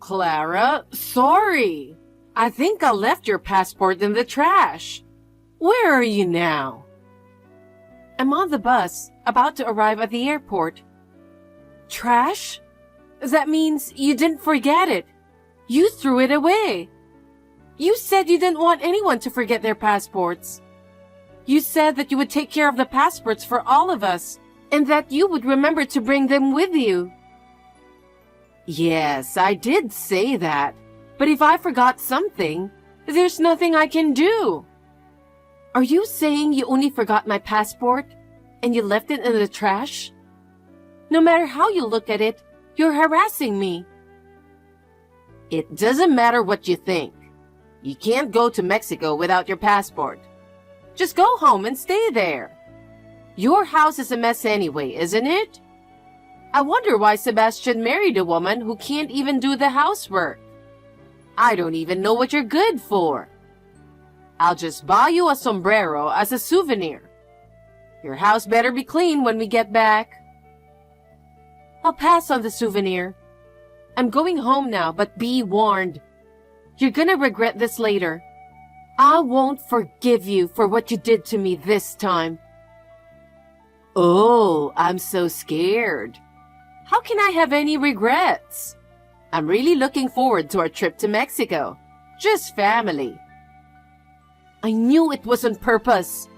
Clara, sorry. I think I left your passport in the trash. Where are you now? I'm on the bus, about to arrive at the airport. Trash? That means you didn't forget it. You threw it away. You said you didn't want anyone to forget their passports. You said that you would take care of the passports for all of us, and that you would remember to bring them with you. Yes, I did say that. But if I forgot something, there's nothing I can do. Are you saying you only forgot my passport and you left it in the trash? No matter how you look at it, you're harassing me. It doesn't matter what you think. You can't go to Mexico without your passport. Just go home and stay there. Your house is a mess anyway, isn't it? I wonder why Sebastian married a woman who can't even do the housework. I don't even know what you're good for. I'll just buy you a sombrero as a souvenir. Your house better be clean when we get back. I'll pass on the souvenir. I'm going home now, but be warned. You're gonna regret this later. I won't forgive you for what you did to me this time. Oh, I'm so scared. How can I have any regrets? I'm really looking forward to our trip to Mexico. Just family. I knew it was on purpose.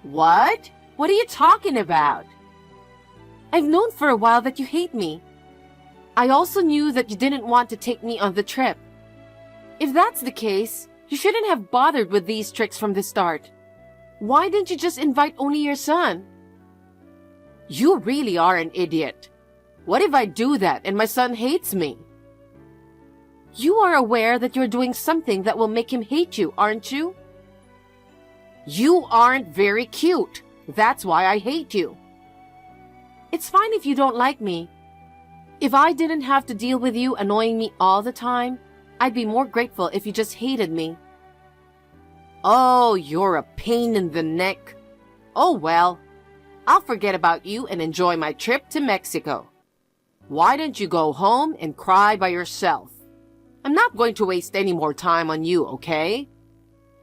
What? What are you talking about? I've known for a while that you hate me. I also knew that you didn't want to take me on the trip. If that's the case, you shouldn't have bothered with these tricks from the start. Why didn't you just invite only your son? You really are an idiot. What if I do that and my son hates me? You are aware that you're doing something that will make him hate you, aren't you? You aren't very cute. That's why I hate you. It's fine if you don't like me. If I didn't have to deal with you annoying me all the time, I'd be more grateful if you just hated me. Oh, you're a pain in the neck. Oh well, I'll forget about you and enjoy my trip to Mexico. Why don't you go home and cry by yourself? I'm not going to waste any more time on you, okay?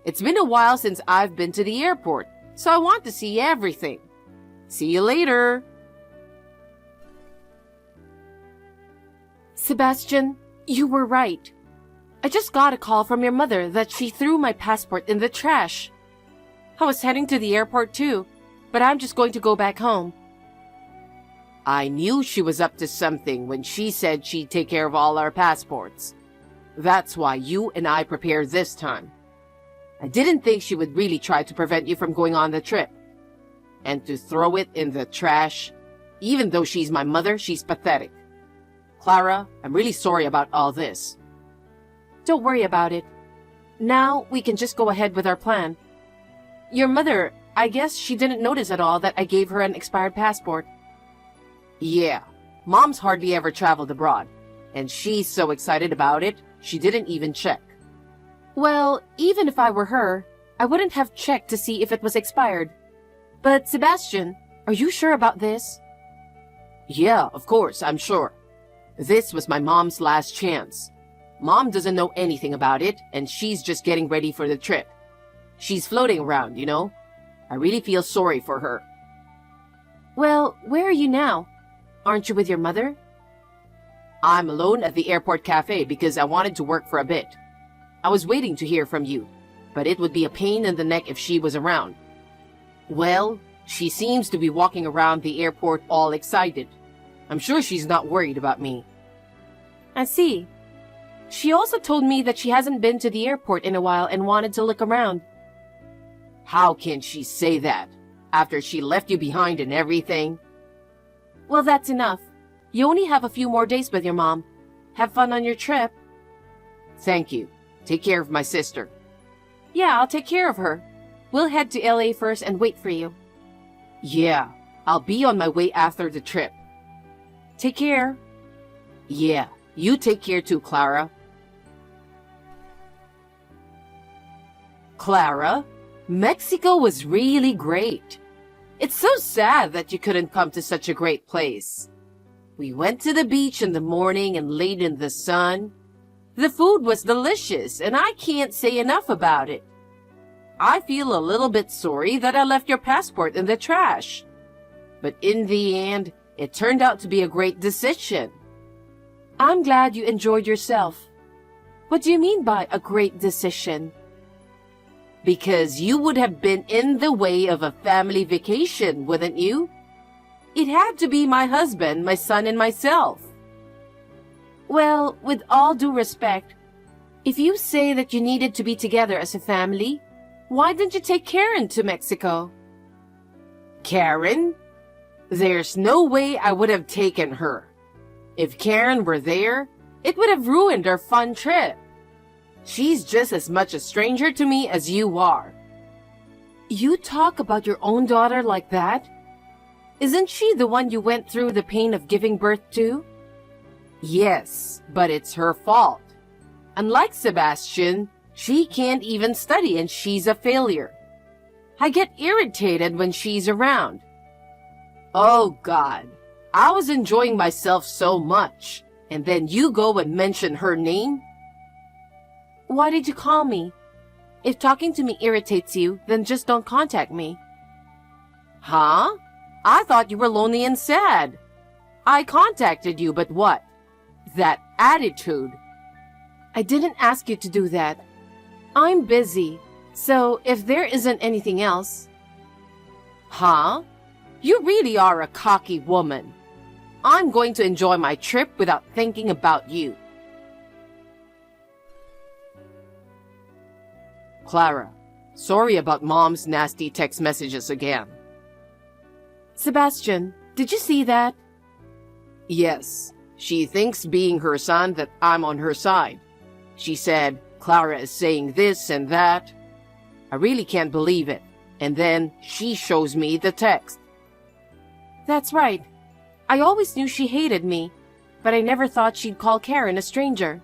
It's been a while since I've been to the airport, so I want to see everything. See you later. Sebastian, you were right. I just got a call from your mother that she threw my passport in the trash. I was heading to the airport too, but I'm just going to go back home. I knew she was up to something when she said she'd take care of all our passports. That's why you and I prepared this time. I didn't think she would really try to prevent you from going on the trip. And to throw it in the trash, even though she's my mother, she's pathetic. Clara, I'm really sorry about all this. Don't worry about it. Now we can just go ahead with our plan. Your mother, I guess she didn't notice at all that I gave her an expired passport. Yeah, Mom's hardly ever traveled abroad, and she's so excited about it, she didn't even check. Well, even if I were her, I wouldn't have checked to see if it was expired. But Sebastian, are you sure about this? Yeah, of course, I'm sure. This was my mom's last chance. Mom doesn't know anything about it, and she's just getting ready for the trip. She's floating around, you know? I really feel sorry for her. Well, where are you now? Aren't you with your mother? I'm alone at the airport cafe because I wanted to work for a bit. I was waiting to hear from you, but it would be a pain in the neck if she was around. Well, she seems to be walking around the airport all excited. I'm sure she's not worried about me. I see. She also told me that she hasn't been to the airport in a while and wanted to look around. How can she say that, after she left you behind and everything? Well, that's enough. You only have a few more days with your mom. Have fun on your trip. Thank you. Take care of my sister. Yeah, I'll take care of her. We'll head to LA first and wait for you. Yeah, I'll be on my way after the trip. Take care. Yeah, you take care too, Clara. Clara, Mexico was really great. It's so sad that you couldn't come to such a great place. We went to the beach in the morning and laid in the sun. The food was delicious, and I can't say enough about it. I feel a little bit sorry that I left your passport in the trash. But in the end, it turned out to be a great decision. I'm glad you enjoyed yourself. What do you mean by a great decision? Because you would have been in the way of a family vacation, wouldn't you? It had to be my husband, my son, and myself. Well, with all due respect, if you say that you needed to be together as a family, why didn't you take Karen to Mexico? Karen? There's no way I would have taken her. If Karen were there, it would have ruined our fun trip. She's just as much a stranger to me as you are. You talk about your own daughter like that? Isn't she the one you went through the pain of giving birth to? Yes, but it's her fault. Unlike Sebastian, she can't even study and she's a failure. I get irritated when she's around. Oh God, I was enjoying myself so much, and then you go and mention her name? Why did you call me? If talking to me irritates you, then just don't contact me. Huh? I thought you were lonely and sad. I contacted you, but what? That attitude. I didn't ask you to do that. I'm busy, so if there isn't anything else... Huh? You really are a cocky woman. I'm going to enjoy my trip without thinking about you. Clara, sorry about Mom's nasty text messages again. Sebastian, did you see that? Yes. She thinks being her son that I'm on her side. She said, Clara is saying this and that. I really can't believe it. And then she shows me the text. That's right. I always knew she hated me, but I never thought she'd call Karen a stranger.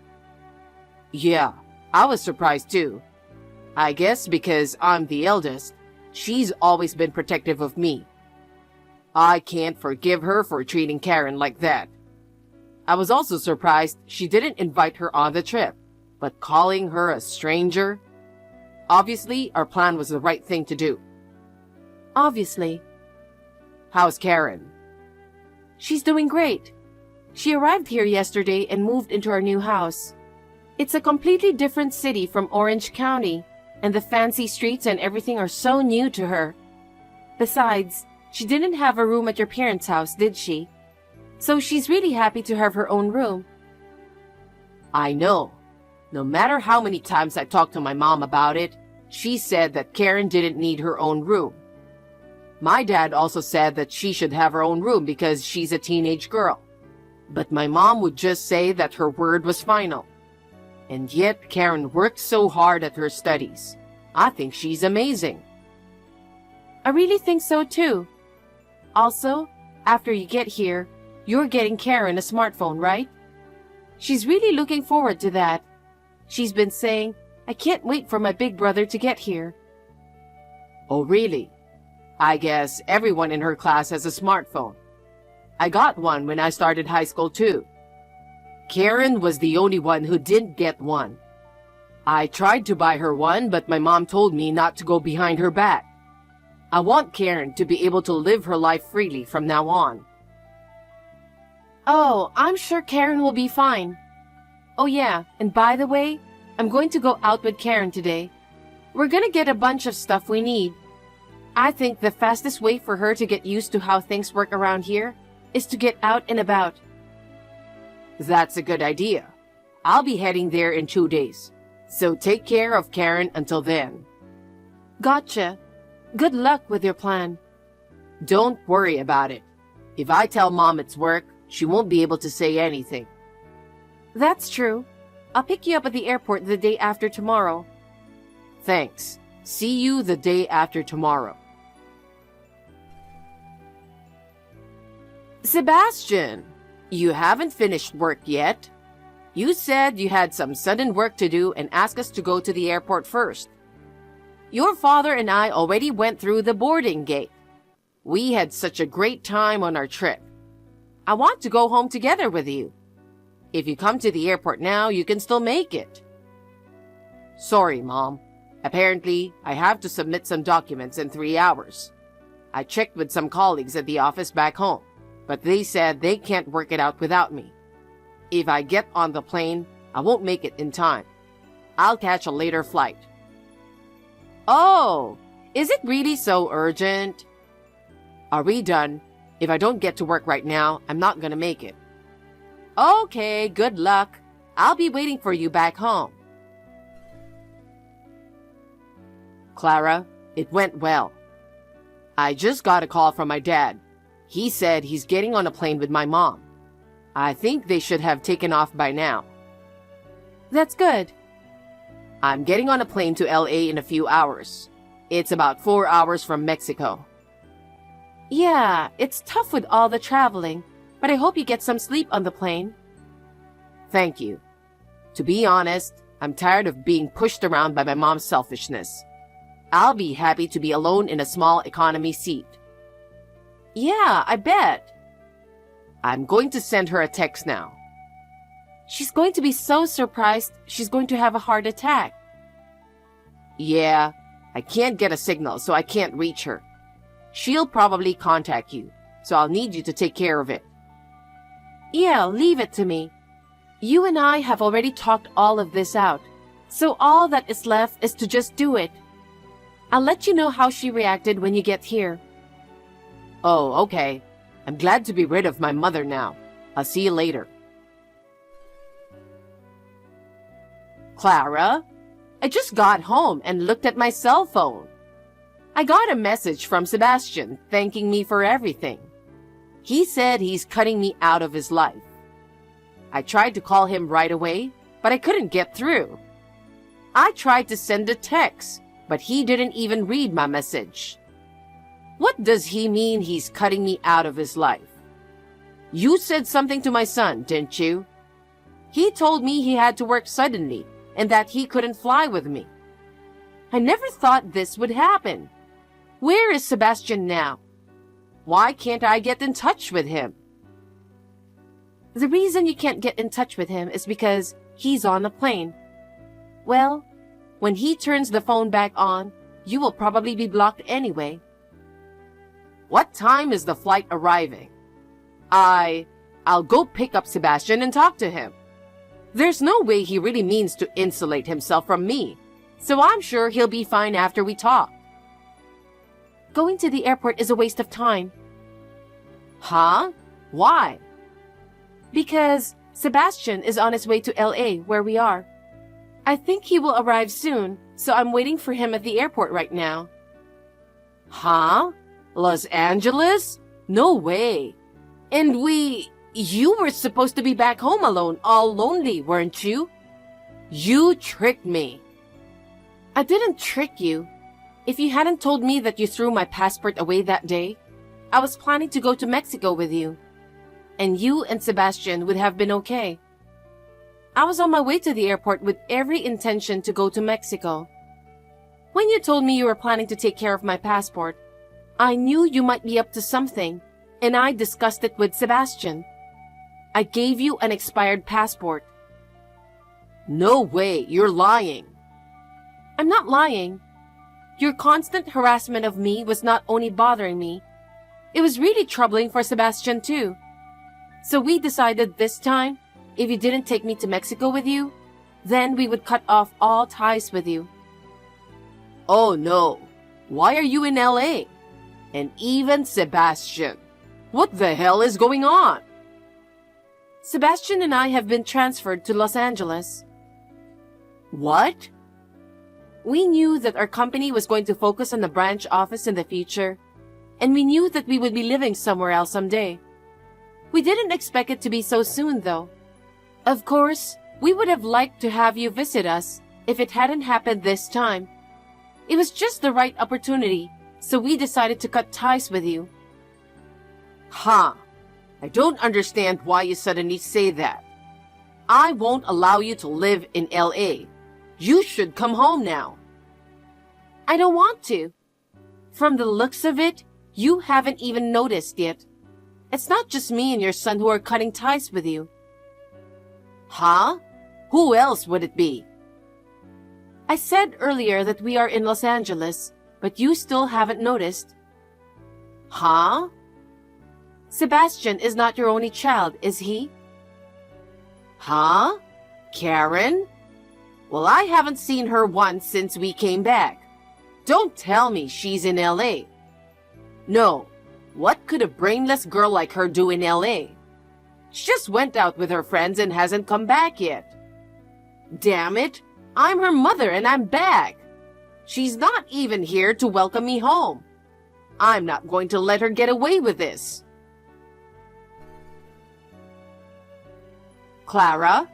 Yeah, I was surprised too. I guess because I'm the eldest, she's always been protective of me. I can't forgive her for treating Karen like that. I was also surprised she didn't invite her on the trip, but calling her a stranger? Obviously, our plan was the right thing to do. Obviously. How's Karen? She's doing great. She arrived here yesterday and moved into our new house. It's a completely different city from Orange County, and the fancy streets and everything are so new to her. Besides, she didn't have a room at your parents' house, did she? So she's really happy to have her own room. I know. No matter how many times I talked to my mom about it, she said that Karen didn't need her own room. My dad also said that she should have her own room because she's a teenage girl. But my mom would just say that her word was final. And yet Karen worked so hard at her studies. I think she's amazing. I really think so too. Also, after you get here, you're getting Karen a smartphone, right? She's really looking forward to that. She's been saying, I can't wait for my big brother to get here. Oh, really? I guess everyone in her class has a smartphone. I got one when I started high school too. Karen was the only one who didn't get one. I tried to buy her one, but my mom told me not to go behind her back. I want Karen to be able to live her life freely from now on. Oh, I'm sure Karen will be fine. Oh yeah, and by the way, I'm going to go out with Karen today. We're gonna get a bunch of stuff we need. I think the fastest way for her to get used to how things work around here is to get out and about. That's a good idea. I'll be heading there in 2 days. So take care of Karen until then. Gotcha. Good luck with your plan. Don't worry about it. If I tell Mom it's work, she won't be able to say anything. That's true. I'll pick you up at the airport the day after tomorrow. Thanks. See you the day after tomorrow. Sebastian, you haven't finished work yet. You said you had some sudden work to do and asked us to go to the airport first. Your father and I already went through the boarding gate. We had such a great time on our trip. I want to go home together with you. If you come to the airport now, you can still make it. Sorry, Mom. Apparently, I have to submit some documents in 3 hours. I checked with some colleagues at the office back home, but they said they can't work it out without me. If I get on the plane, I won't make it in time. I'll catch a later flight. Oh, is it really so urgent? Are we done? If I don't get to work right now, I'm not gonna make it. Okay, good luck. I'll be waiting for you back home. Clara, it went well. I just got a call from my dad. He said he's getting on a plane with my mom. I think they should have taken off by now. That's good. I'm getting on a plane to LA in a few hours. It's about 4 hours from Mexico. Yeah, it's tough with all the traveling, but I hope you get some sleep on the plane. Thank you. To be honest, I'm tired of being pushed around by my mom's selfishness. I'll be happy to be alone in a small economy seat. Yeah, I bet. I'm going to send her a text now. She's going to be so surprised she's going to have a heart attack. Yeah, I can't get a signal, so I can't reach her. She'll probably contact you, so I'll need you to take care of it. Yeah, leave it to me. You and I have already talked all of this out, so all that is left is to just do it. I'll let you know how she reacted when you get here. Oh, okay. I'm glad to be rid of my mother now. I'll see you later. Clara, I just got home and looked at my cell phone. I got a message from Sebastian thanking me for everything. He said he's cutting me out of his life. I tried to call him right away, but I couldn't get through. I tried to send a text, but he didn't even read my message. What does he mean he's cutting me out of his life? You said something to my son, didn't you? He told me he had to work suddenly and that he couldn't fly with me. I never thought this would happen. Where is Sebastian now? Why can't I get in touch with him? The reason you can't get in touch with him is because he's on the plane. Well, when he turns the phone back on, you will probably be blocked anyway. What time is the flight arriving? I'll go pick up Sebastian and talk to him. There's no way he really means to insulate himself from me, so I'm sure he'll be fine after we talk. Going to the airport is a waste of time. Huh? Why? Because Sebastian is on his way to LA, where we are. I think he will arrive soon, so I'm waiting for him at the airport right now. Huh? Los Angeles? No way. And you were supposed to be back home alone, all lonely, weren't you? You tricked me. I didn't trick you. If you hadn't told me that you threw my passport away that day, I was planning to go to Mexico with you. And you and Sebastian would have been okay. I was on my way to the airport with every intention to go to Mexico. When you told me you were planning to take care of my passport, I knew you might be up to something, and I discussed it with Sebastian. I gave you an expired passport. No way, you're lying. I'm not lying. Your constant harassment of me was not only bothering me, it was really troubling for Sebastian too. So we decided this time, if you didn't take me to Mexico with you, then we would cut off all ties with you. Oh no, why are you in LA? And even Sebastian. What the hell is going on? Sebastian and I have been transferred to Los Angeles. What? We knew that our company was going to focus on the branch office in the future, and we knew that we would be living somewhere else someday. We didn't expect it to be so soon, though. Of course, we would have liked to have you visit us if it hadn't happened this time. It was just the right opportunity, so we decided to cut ties with you. Huh. I don't understand why you suddenly say that. I won't allow you to live in LA. You should come home now. I don't want to. From the looks of it, you haven't even noticed yet. It's not just me and your son who are cutting ties with you. Huh? Who else would it be? I said earlier that we are in Los Angeles, but you still haven't noticed. Huh? Sebastian is not your only child, is he? Huh? Karen? Well, I haven't seen her once since we came back. Don't tell me she's in LA. No. What could a brainless girl like her do in LA? She just went out with her friends and hasn't come back yet. Damn it, I'm her mother and I'm back. She's not even here to welcome me home. I'm not going to let her get away with this. Clara,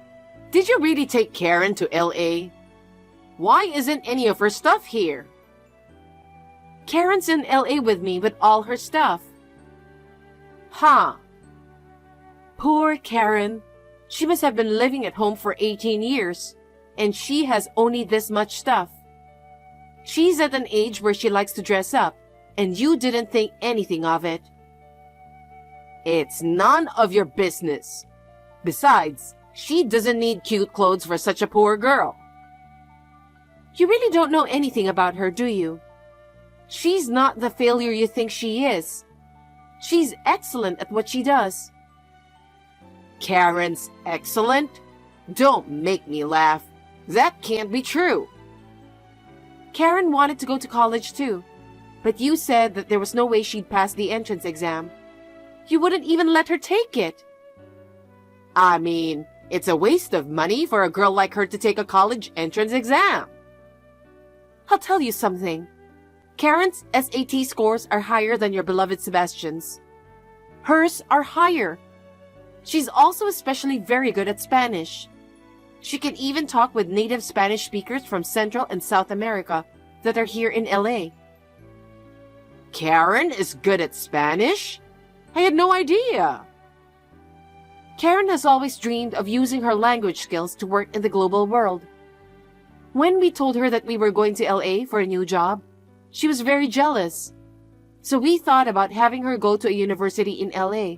did you really take Karen to LA? Why isn't any of her stuff here? Karen's in LA with me with all her stuff. Huh. Poor Karen. She must have been living at home for 18 years, and she has only this much stuff. She's at an age where she likes to dress up, and you didn't think anything of it. It's none of your business. Besides, she doesn't need cute clothes for such a poor girl. You really don't know anything about her, do you? She's not the failure you think she is. She's excellent at what she does. Karen's excellent? Don't make me laugh. That can't be true. Karen wanted to go to college too, but you said that there was no way she'd pass the entrance exam. You wouldn't even let her take it. I mean, it's a waste of money for a girl like her to take a college entrance exam. I'll tell you something. Karen's SAT scores are higher than your beloved Sebastian's. Hers are higher. She's also especially very good at Spanish. She can even talk with native Spanish speakers from Central and South America that are here in LA. Karen is good at Spanish? I had no idea. Karen has always dreamed of using her language skills to work in the global world. When we told her that we were going to LA for a new job, she was very jealous. So we thought about having her go to a university in LA.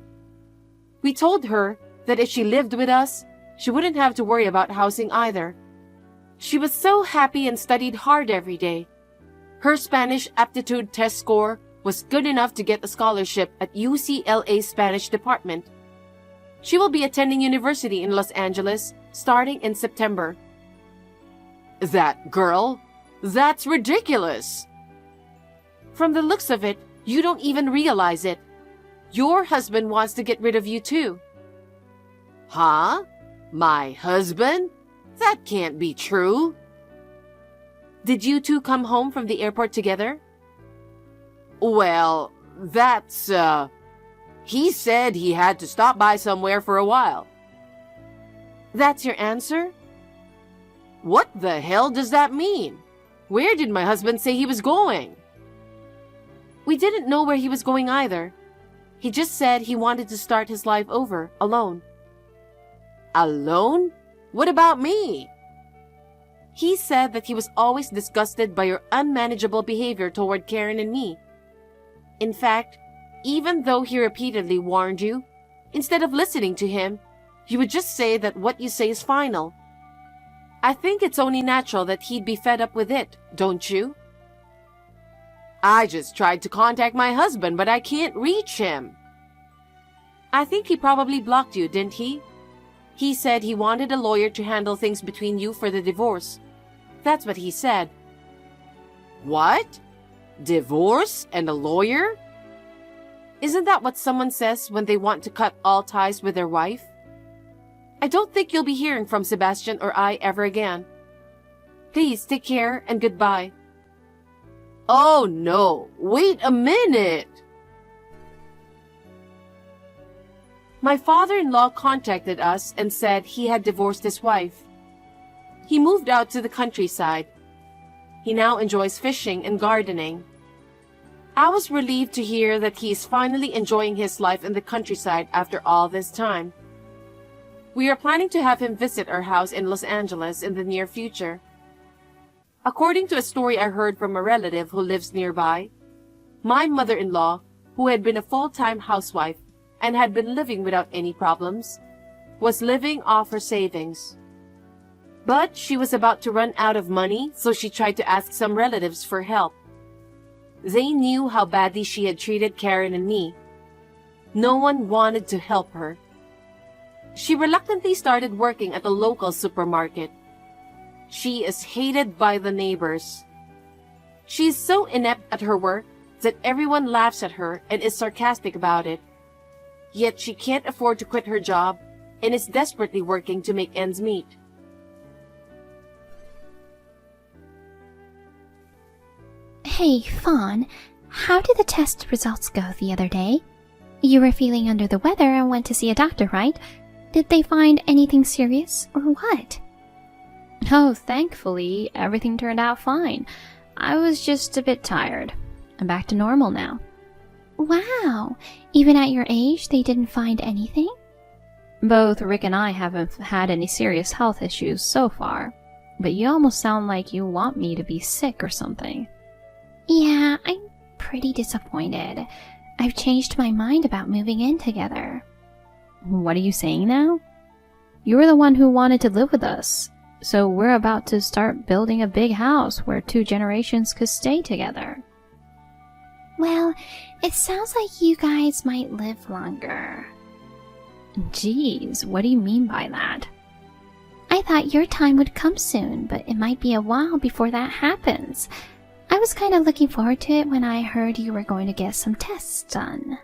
We told her that if she lived with us, she wouldn't have to worry about housing either. She was so happy and studied hard every day. Her Spanish aptitude test score was good enough to get a scholarship at UCLA's Spanish department. She will be attending university in Los Angeles starting in September. That girl? That's ridiculous. From the looks of it, you don't even realize it. Your husband wants to get rid of you too. Huh? My husband? That can't be true. Did you two come home from the airport together? Well, that's, he said he had to stop by somewhere for a while. That's your answer? What the hell does that mean? Where did my husband say he was going? We didn't know where he was going either. He just said he wanted to start his life over, alone. Alone? What about me? He said that he was always disgusted by your unmanageable behavior toward Karen and me. In fact, even though he repeatedly warned you, instead of listening to him, you would just say that what you say is final. I think it's only natural that he'd be fed up with it, don't you? I just tried to contact my husband, but I can't reach him. I think he probably blocked you, didn't he? He said he wanted a lawyer to handle things between you for the divorce. That's what he said. What? Divorce and a lawyer? Isn't that what someone says when they want to cut all ties with their wife? I don't think you'll be hearing from Sebastian or I ever again. Please take care and goodbye. Oh no, wait a minute! My father-in-law contacted us and said he had divorced his wife. He moved out to the countryside. He now enjoys fishing and gardening. I was relieved to hear that he is finally enjoying his life in the countryside after all this time. We are planning to have him visit our house in Los Angeles in the near future. According to a story I heard from a relative who lives nearby, my mother-in-law, who had been a full-time housewife, and had been living without any problems, was living off her savings. But she was about to run out of money, so she tried to ask some relatives for help. They knew how badly she had treated Karen and me. No one wanted to help her. She reluctantly started working at a local supermarket. She is hated by the neighbors. She is so inept at her work that everyone laughs at her and is sarcastic about it. Yet she can't afford to quit her job and is desperately working to make ends meet. Hey, Fawn, how did the test results go the other day? You were feeling under the weather and went to see a doctor, right? Did they find anything serious or what? Oh, thankfully, everything turned out fine. I was just a bit tired. I'm back to normal now. Wow, even at your age they didn't find anything? Both Rick and I haven't had any serious health issues so far, but you almost sound like you want me to be sick or something. Yeah, I'm pretty disappointed. I've changed my mind about moving in together. What are you saying now? You were the one who wanted to live with us, so we're about to start building a big house where 2 generations could stay together. Well, it sounds like you guys might live longer. Geez, what do you mean by that? I thought your time would come soon, but it might be a while before that happens. I was kind of looking forward to it when I heard you were going to get some tests done.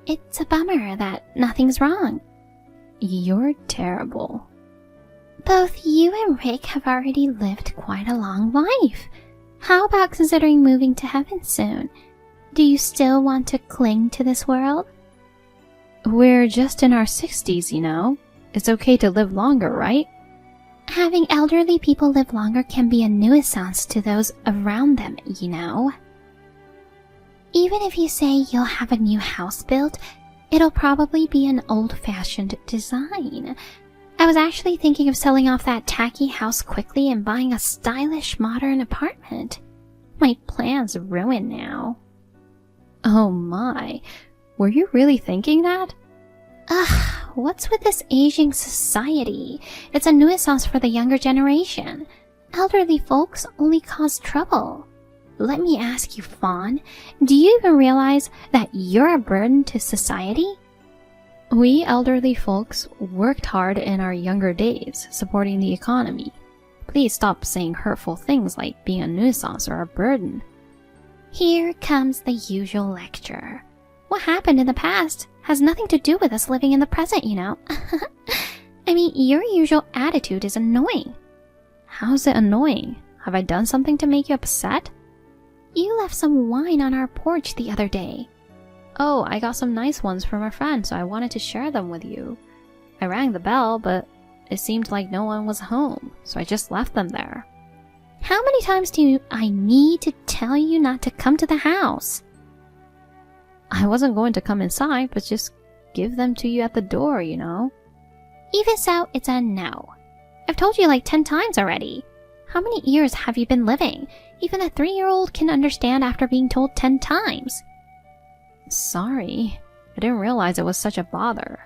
It's a bummer that nothing's wrong. You're terrible. Both you and Rick have already lived quite a long life. How about considering moving to heaven soon? Do you still want to cling to this world? We're just in our 60s, you know. It's okay to live longer, right? Having elderly people live longer can be a nuisance to those around them, you know. Even if you say you'll have a new house built, it'll probably be an old-fashioned design. I was actually thinking of selling off that tacky house quickly and buying a stylish modern apartment. My plan's ruined now. Oh my, were you really thinking that? Ugh, what's with this aging society? It's a nuisance for the younger generation. Elderly folks only cause trouble. Let me ask you, Fawn, do you even realize that you're a burden to society? We elderly folks worked hard in our younger days, supporting the economy. Please stop saying hurtful things like being a nuisance or a burden. Here comes the usual lecture. What happened in the past has nothing to do with us living in the present, you know. I mean, your usual attitude is annoying. How's it annoying? Have I done something to make you upset? You left some wine on our porch the other day. Oh, I got some nice ones from a friend, so I wanted to share them with you. I rang the bell, but it seemed like no one was home, so I just left them there. How many times do I need to tell you not to come to the house? I wasn't going to come inside, but just give them to you at the door, you know. Even so, it's a no. I've told you like 10 times already. How many years have you been living? Even a 3-year-old can understand after being told 10 times. Sorry, I didn't realize it was such a bother.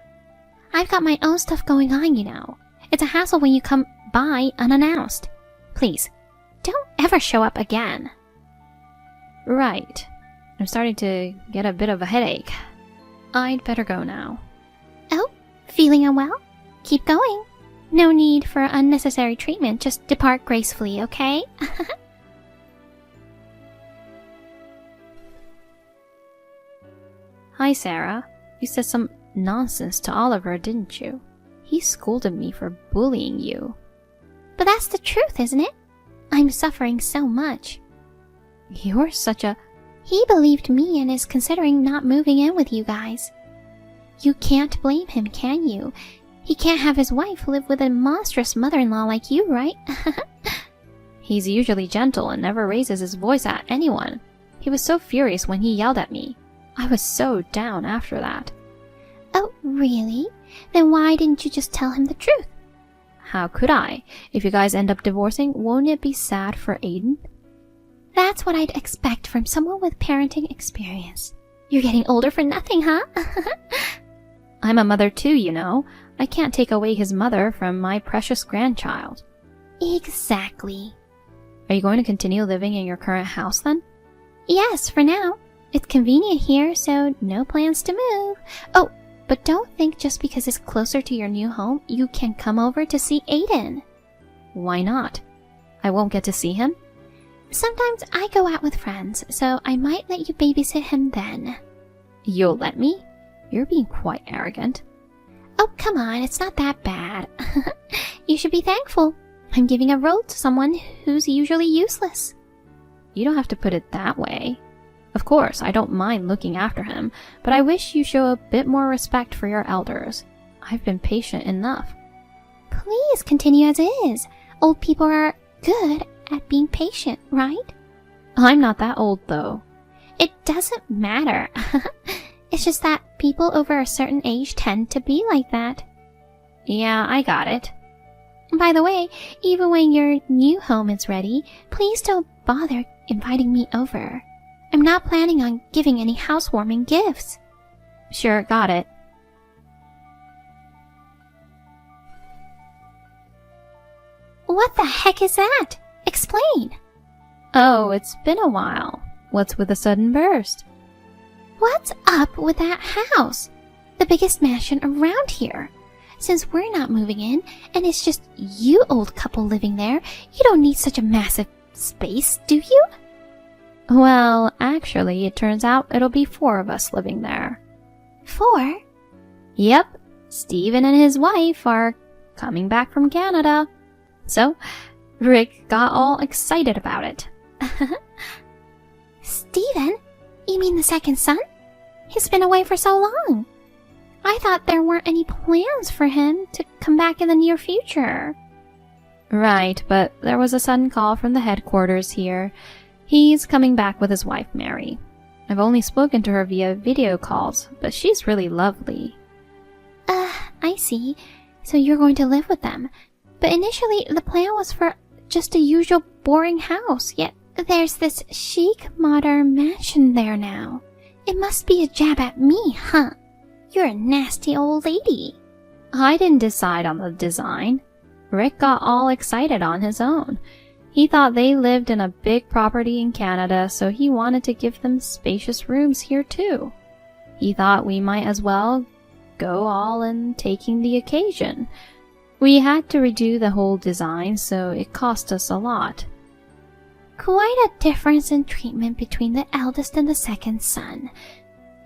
I've got my own stuff going on, you know. It's a hassle when you come by unannounced. Please, don't ever show up again. Right. I'm starting to get a bit of a headache. I'd better go now. Oh, feeling unwell? Keep going. No need for unnecessary treatment. Just depart gracefully, okay? Hi, Sarah. You said some nonsense to Oliver, didn't you? He scolded me for bullying you. But that's the truth, isn't it? I'm suffering so much. You're such a... He believed me and is considering not moving in with you guys. You can't blame him, can you? He can't have his wife live with a monstrous mother-in-law like you, right? He's usually gentle and never raises his voice at anyone. He was so furious when he yelled at me. I was so down after that. Oh, really? Then why didn't you just tell him the truth? How could I? If you guys end up divorcing, won't it be sad for Aiden? That's what I'd expect from someone with parenting experience. You're getting older for nothing, huh? I'm a mother too, you know. I can't take away his mother from my precious grandchild. Exactly. Are you going to continue living in your current house then? Yes, for now. It's convenient here, so no plans to move. Oh, but don't think just because it's closer to your new home, you can come over to see Aiden. Why not? I won't get to see him? Sometimes I go out with friends, so I might let you babysit him then. You'll let me? You're being quite arrogant. Oh, come on, it's not that bad. You should be thankful. I'm giving a role to someone who's usually useless. You don't have to put it that way. Of course, I don't mind looking after him, but I wish you show a bit more respect for your elders. I've been patient enough. Please continue as is. Old people are good at being patient, right? I'm not that old, though. It doesn't matter. It's just that people over a certain age tend to be like that. Yeah, I got it. By the way, even when your new home is ready, please don't bother inviting me over. I'm not planning on giving any housewarming gifts. Sure, got it. What the heck is that? Explain. Oh, it's been a while. What's with the sudden burst? What's up with that house? The biggest mansion around here. Since we're not moving in, and it's just you old couple living there, you don't need such a massive space, do you? Well, actually, it turns out it'll be 4 of us living there. 4? Yep, Steven and his wife are coming back from Canada. So, Rick got all excited about it. Steven? You mean the second son? He's been away for so long. I thought there weren't any plans for him to come back in the near future. Right, but there was a sudden call from the headquarters here. He's coming back with his wife, Mary. I've only spoken to her via video calls, but she's really lovely. I see. So you're going to live with them. But initially, the plan was for just a usual boring house, yet there's this chic, modern mansion there now. It must be a jab at me, huh? You're a nasty old lady. I didn't decide on the design. Rick got all excited on his own. He thought they lived in a big property in Canada, so he wanted to give them spacious rooms here too. He thought we might as well go all in taking the occasion. We had to redo the whole design, so it cost us a lot. Quite a difference in treatment between the eldest and the second son.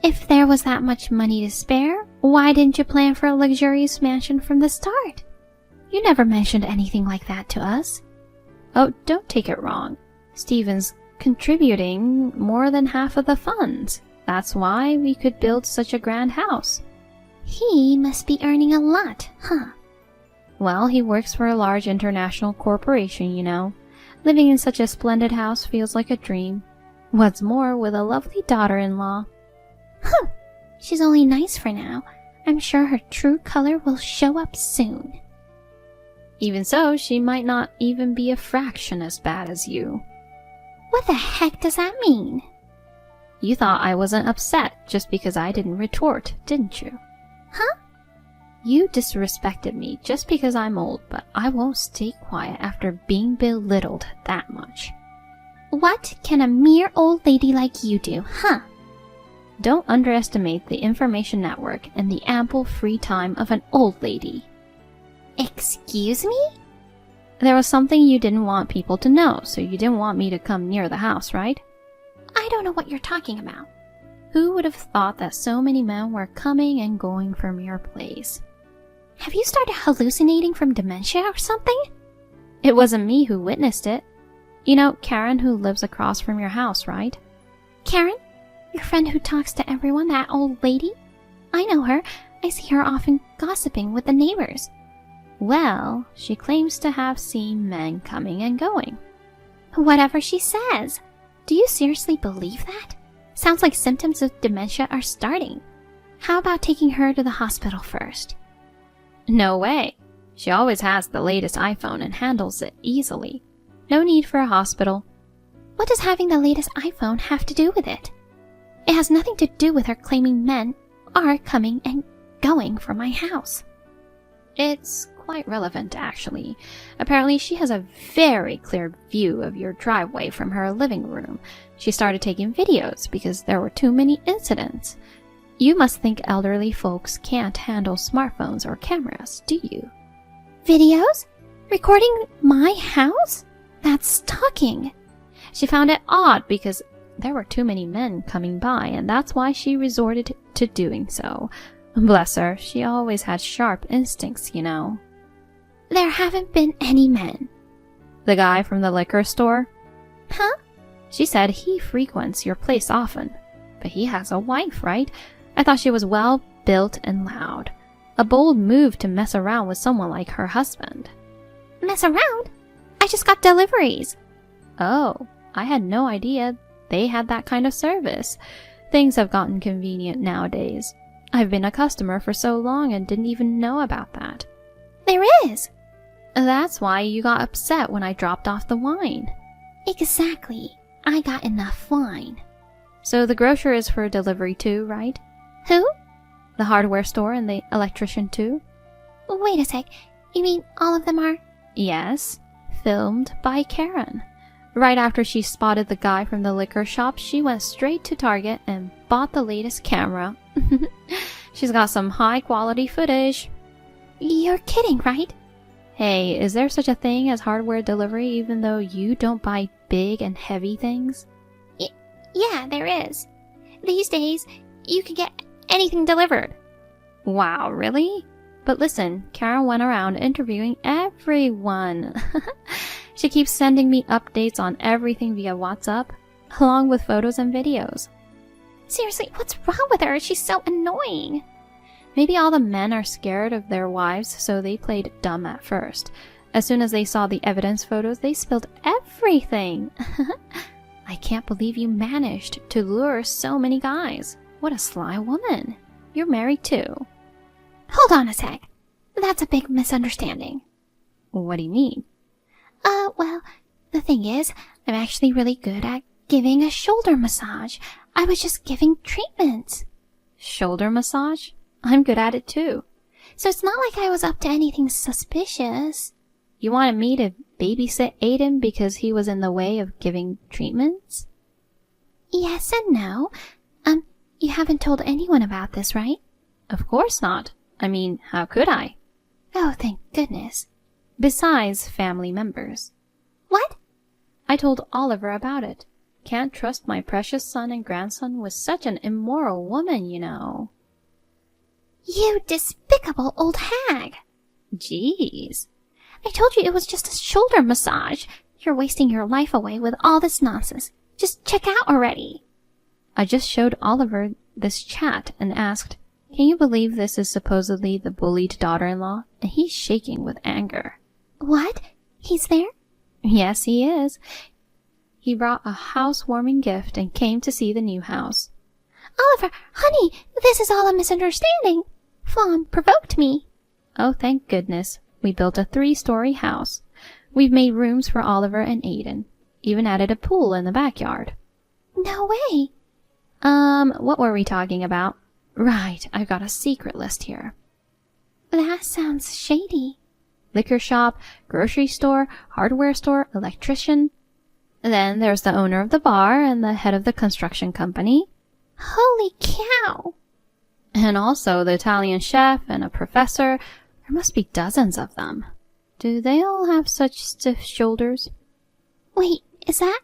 If there was that much money to spare, why didn't you plan for a luxurious mansion from the start? You never mentioned anything like that to us. Oh, don't take it wrong. Steven's contributing more than half of the funds. That's why we could build such a grand house. He must be earning a lot, huh? Well, he works for a large international corporation, you know. Living in such a splendid house feels like a dream. What's more, with a lovely daughter-in-law. Huh. She's only nice for now. I'm sure her true color will show up soon. Even so, she might not even be a fraction as bad as you. What the heck does that mean? You thought I wasn't upset just because I didn't retort, didn't you? Huh? You disrespected me just because I'm old, but I won't stay quiet after being belittled that much. What can a mere old lady like you do, huh? Don't underestimate the information network and the ample free time of an old lady. Excuse me? There was something you didn't want people to know, so you didn't want me to come near the house, right? I don't know what you're talking about. Who would have thought that so many men were coming and going from your place? Have you started hallucinating from dementia or something? It wasn't me who witnessed it. You know Karen who lives across from your house, right? Karen? Your friend who talks to everyone, that old lady? I know her. I see her often gossiping with the neighbors. Well, she claims to have seen men coming and going. Whatever she says. Do you seriously believe that? Sounds like symptoms of dementia are starting. How about taking her to the hospital first? No way. She always has the latest iPhone and handles it easily. No need for a hospital. What does having the latest iPhone have to do with it? It has nothing to do with her claiming men are coming and going for my house? It's quite relevant, actually. Apparently, she has a very clear view of your driveway from her living room. She started taking videos because there were too many incidents. You must think elderly folks can't handle smartphones or cameras, do you? Videos? Recording my house? That's stalking. She found it odd because there were too many men coming by, and that's why she resorted to doing so. Bless her, she always had sharp instincts, you know. There haven't been any men. The guy from the liquor store? Huh? She said he frequents your place often. But he has a wife, right? I thought she was well built and loud. A bold move to mess around with someone like her husband. Mess around? I just got deliveries. Oh, I had no idea they had that kind of service. Things have gotten convenient nowadays. I've been a customer for so long and didn't even know about that. There is. That's why you got upset when I dropped off the wine. Exactly. I got enough wine. So the grocer is for delivery too, right? Who? The hardware store and the electrician too? Wait a sec. You mean all of them are? Yes. Filmed by Karen. Right after she spotted the guy from the liquor shop, she went straight to Target and bought the latest camera. She's got some high-quality footage. You're kidding, right? Hey, is there such a thing as hardware delivery even though you don't buy big and heavy things? Yeah, there is. These days, you can get anything delivered. Wow, really? But listen, Karen went around interviewing everyone. She keeps sending me updates on everything via WhatsApp, along with photos and videos. Seriously, what's wrong with her? She's so annoying. Maybe all the men are scared of their wives, so they played dumb at first. As soon as they saw the evidence photos, they spilled everything. I can't believe you managed to lure so many guys. What a sly woman. You're married too. Hold on a sec. That's a big misunderstanding. What do you mean? Well, the thing is, I'm actually really good at giving a shoulder massage. I was just giving treatments. Shoulder massage? I'm good at it too. So it's not like I was up to anything suspicious. You wanted me to babysit Aiden because he was in the way of giving treatments? Yes and no. You haven't told anyone about this, right? Of course not. I mean, how could I? Oh, thank goodness. Besides family members. What? I told Oliver about it. Can't trust my precious son and grandson with such an immoral woman, you know. You despicable old hag. Jeez. I told you it was just a shoulder massage. You're wasting your life away with all this nonsense. Just check out already. I just showed Oliver this chat and asked, can you believe this is supposedly the bullied daughter-in-law? And he's shaking with anger. What? He's there? Yes, he is. He brought a housewarming gift and came to see the new house. Oliver, honey, this is all a misunderstanding. Fawn provoked me. Oh, thank goodness. We built a 3-story house. We've made rooms for Oliver and Aiden. Even added a pool in the backyard. No way. What were we talking about? Right, I've got a secret list here. That sounds shady. Liquor shop, grocery store, hardware store, electrician. Then there's the owner of the bar and the head of the construction company. Holy cow! And also the Italian chef and a professor. There must be dozens of them. Do they all have such stiff shoulders? Wait, is that?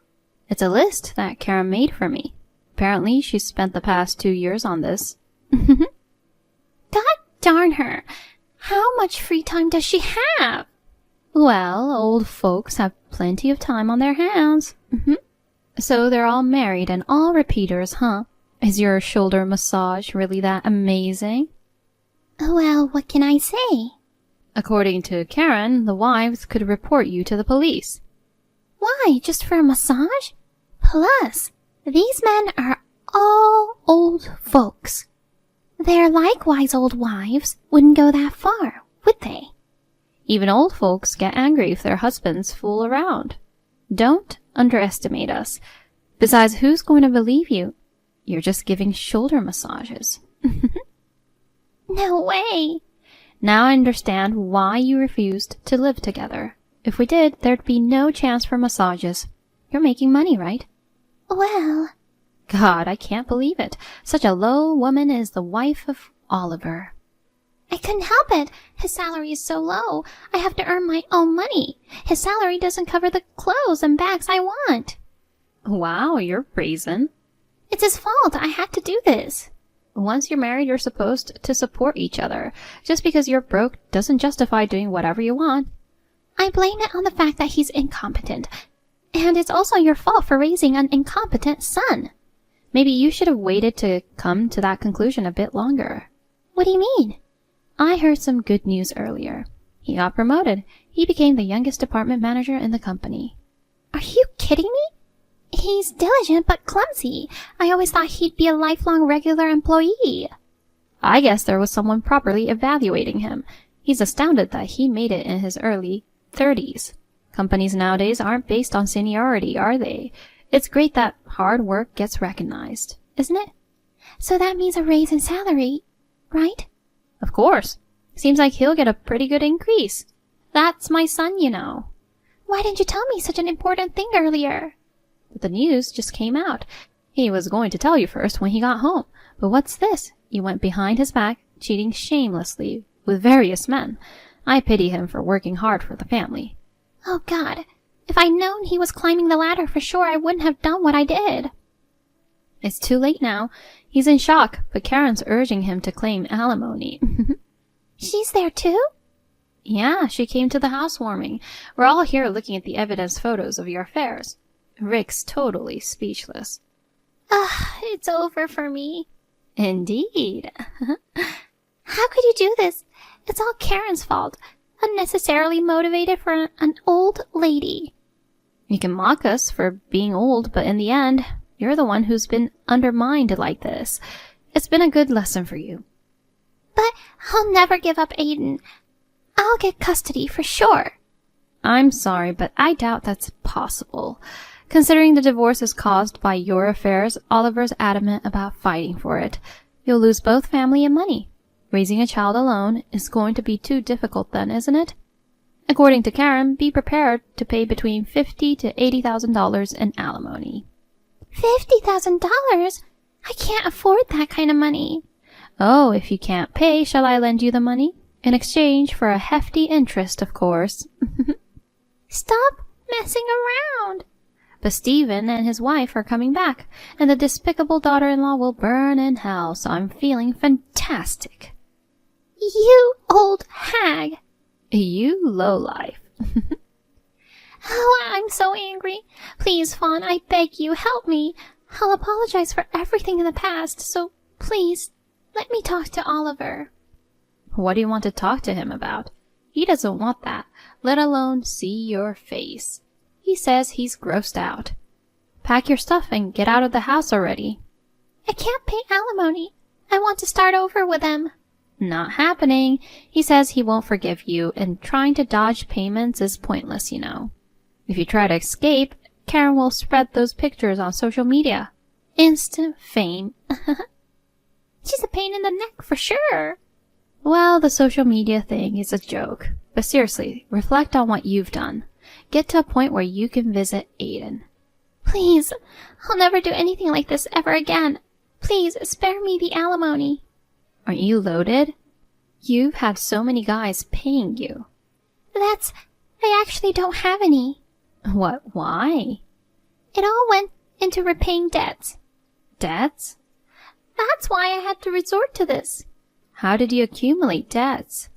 It's a list that Karen made for me. Apparently, she's spent the past 2 years on this. God darn her! How much free time does she have? Well, old folks have plenty of time on their hands. So they're all married and all repeaters, huh? Is your shoulder massage really that amazing? Well, what can I say? According to Karen, the wives could report you to the police. Why, just for a massage? Plus, these men are all old folks. Their likewise old wives wouldn't go that far, would they? Even old folks get angry if their husbands fool around. Don't underestimate us. Besides, who's going to believe you? You're just giving shoulder massages. No way. Now I understand why you refused to live together. If we did, there'd be no chance for massages. You're making money, right? Well... God, I can't believe it. Such a low woman is the wife of Oliver. I couldn't help it. His salary is so low. I have to earn my own money. His salary doesn't cover the clothes and bags I want. Wow, you're brazen. It's his fault. I had to do this. Once you're married, you're supposed to support each other. Just because you're broke doesn't justify doing whatever you want. I blame it on the fact that he's incompetent. And it's also your fault for raising an incompetent son. Maybe you should have waited to come to that conclusion a bit longer. What do you mean? I heard some good news earlier. He got promoted. He became the youngest department manager in the company. Are you kidding me? He's diligent but clumsy. I always thought he'd be a lifelong regular employee. I guess there was someone properly evaluating him. He's astounded that he made it in his early 30s. Companies nowadays aren't based on seniority, are they? It's great that hard work gets recognized, isn't it? So that means a raise in salary, right? Of course. Seems like he'll get a pretty good increase. That's my son, you know. Why didn't you tell me such an important thing earlier? But the news just came out. He was going to tell you first when he got home. But what's this? You went behind his back, cheating shamelessly with various men. I pity him for working hard for the family. Oh, God. If I'd known he was climbing the ladder for sure, I wouldn't have done what I did. It's too late now. He's in shock, but Karen's urging him to claim alimony. She's there too? Yeah, she came to the housewarming. We're all here looking at the evidence photos of your affairs. Rick's totally speechless. It's over for me. Indeed. How could you do this? It's all Karen's fault. Unnecessarily motivated for an old lady. You can mock us for being old, but in the end, you're the one who's been undermined like this. It's been a good lesson for you. But I'll never give up Aiden. I'll get custody for sure. I'm sorry, but I doubt that's possible. Considering the divorce is caused by your affairs, Oliver's adamant about fighting for it. You'll lose both family and money. Raising a child alone is going to be too difficult then, isn't it? According to Karen, be prepared to pay between $50,000 to $80,000 in alimony. $50,000? I can't afford that kind of money. Oh, if you can't pay, shall I lend you the money? In exchange for a hefty interest, of course. Stop messing around. But Stephen and his wife are coming back, and the despicable daughter-in-law will burn in hell, so I'm feeling fantastic. You old hag. You lowlife. Oh, I'm so angry. Please, Fawn, I beg you, help me. I'll apologize for everything in the past, so please, let me talk to Oliver. What do you want to talk to him about? He doesn't want that, let alone see your face. He says he's grossed out. Pack your stuff and get out of the house already. I can't pay alimony. I want to start over with him. Not happening. He says he won't forgive you, and trying to dodge payments is pointless, you know. If you try to escape, Karen will spread those pictures on social media. Instant fame. She's a pain in the neck for sure. Well, the social media thing is a joke. But seriously, reflect on what you've done. Get to a point where you can visit Aiden. Please, I'll never do anything like this ever again. Please, spare me the alimony. Aren't you loaded? You've had so many guys paying you. I actually don't have any. What, why? It all went into repaying debts. Debts? That's why I had to resort to this. How did you accumulate debts?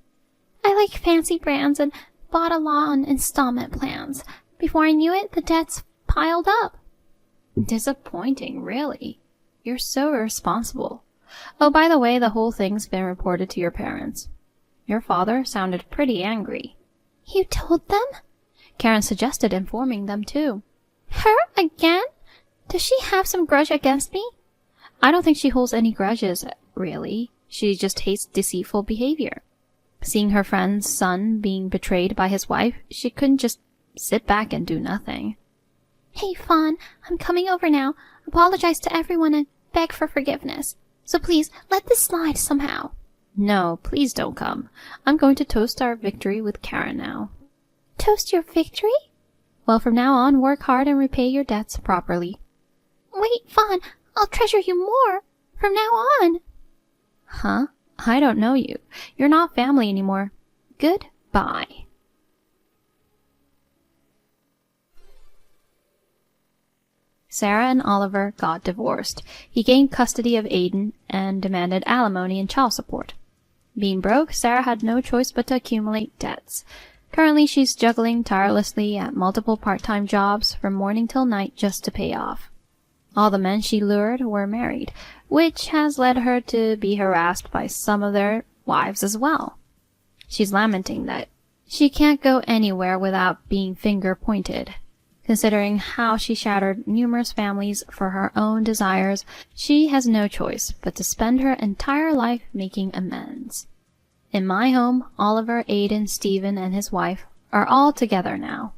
I like fancy brands and bought a lot on installment plans. Before I knew it, the debts piled up. Disappointing, really. You're so irresponsible. Oh, by the way, the whole thing's been reported to your parents. Your father sounded pretty angry. You told them? Karen suggested informing them too. Her again? Does she have some grudge against me? I don't think she holds any grudges, really. She just hates deceitful behavior. Seeing her friend's son being betrayed by his wife, she couldn't just sit back and do nothing. Hey, Fawn, I'm coming over now. Apologize to everyone and beg for forgiveness. So please, let this slide somehow. No, please don't come. I'm going to toast our victory with Karen now. Toast your victory? Well, from now on, work hard and repay your debts properly. Wait, Vaughn, I'll treasure you more from now on. Huh? I don't know you. You're not family anymore. Goodbye. Sarah and Oliver got divorced. He gained custody of Aiden and demanded alimony and child support. Being broke, Sarah had no choice but to accumulate debts. Currently, she's juggling tirelessly at multiple part-time jobs from morning till night just to pay off. All the men she lured were married, which has led her to be harassed by some of their wives as well. She's lamenting that she can't go anywhere without being finger-pointed. Considering how she shattered numerous families for her own desires, she has no choice but to spend her entire life making amends. In my home, Oliver, Aiden, Stephen, and his wife are all together now.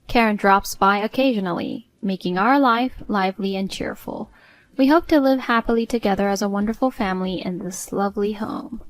Karen drops by occasionally, making our life lively and cheerful. We hope to live happily together as a wonderful family in this lovely home.